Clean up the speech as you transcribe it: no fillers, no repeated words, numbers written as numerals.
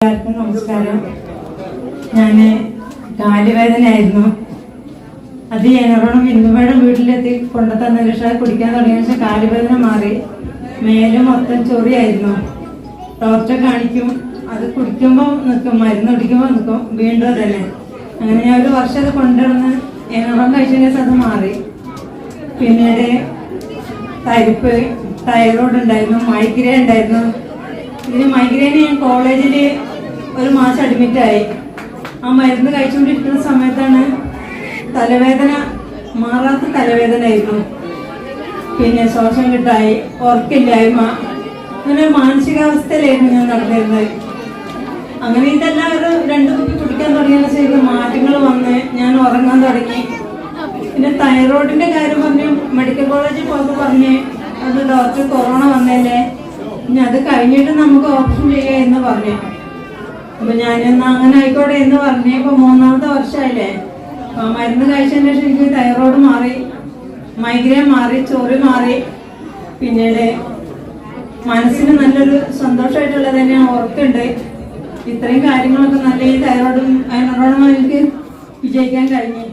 എല്ലാവർക്കും നമസ്കാരം. ഞാൻ കാലുവേദനയായിരുന്നു. അത് എന്നോടും ഇന്നുമേടെ വീട്ടിലെത്തി കൊണ്ടുതന്ന രക്ഷ കുടിക്കാൻ തുടങ്ങിയ ശേഷം കാലുവേദന മാറി. മേല് മൊത്തം ചൊറിയായിരുന്നു. ഡോക്ടറെ കാണിക്കും, അത് കുടിക്കുമ്പോൾ നിൽക്കും, മരുന്ന് കുടിക്കുമ്പോൾ നിൽക്കും, വീണ്ടും തന്നെ. അങ്ങനെ ഞാൻ ഒരു വർഷം അത് കൊണ്ടുവന്ന് എന്നോടം കഴിച്ചതിന് ശേഷം അത് മാറി. പിന്നീട് തരിപ്പ്, തൈറോയ്ഡ് ഉണ്ടായിരുന്നു, മൈഗ്രെയിൻ ഉണ്ടായിരുന്നു. ഇതിന് മൈഗ്രെയിന് ഞാൻ കോളേജിൽ ഒരു മാസം അഡ്മിറ്റായി. ആ മരുന്ന് കഴിച്ചുകൊണ്ടിരിക്കുന്ന സമയത്താണ് തലവേദന, മാറാത്ത തലവേദന ആയിരുന്നു. പിന്നെ ശ്വാസം കിട്ടായി, ഉറക്കില്ലായ്മ, അങ്ങനെ മാനസികാവസ്ഥയിലായിരുന്നു ഞാൻ നടന്നിരുന്നത്. അങ്ങനെ ഇതെല്ലാം ഒരു 2 കുപ്പി കുടിക്കാൻ തുടങ്ങിയ ശേഷം മാറ്റങ്ങൾ വന്ന് ഞാൻ ഉറങ്ങാൻ തുടങ്ങി. പിന്നെ തൈറോയിഡിന്റെ കാര്യം പറഞ്ഞു, മെഡിക്കൽ കോളേജിൽ പോയപ്പോൾ പറഞ്ഞ് അത് ഡോക്ടർ കൊറോണ വന്നല്ലേ, ഇനി അത് കഴിഞ്ഞിട്ട് നമുക്ക് ഓപ്ഷൻ ചെയ്യാം എന്ന് പറഞ്ഞു. അപ്പൊ ഞാനെന്നാ അങ്ങനെ ആയിക്കോട്ടെ എന്ന് പറഞ്ഞു. ഇപ്പൊ 3ാമത്തെ വർഷമായില്ലേ. മരുന്ന് കഴിച്ചതിന് ശേഷം എനിക്ക് തൈറോയ്ഡ് മാറി, മൈഗ്രെയിൻ മാറി, ചൊറി മാറി. പിന്നീട് മനസ്സിന് നല്ലൊരു സന്തോഷമായിട്ടുള്ളത് തന്നെയാണ്, ഉറക്കുണ്ട്. ഇത്രയും കാര്യങ്ങളൊക്കെ നല്ല ഈ തൈറോയ്ഡും അതിനോടൊന്നും എനിക്ക് വിജയിക്കാൻ കഴിഞ്ഞു.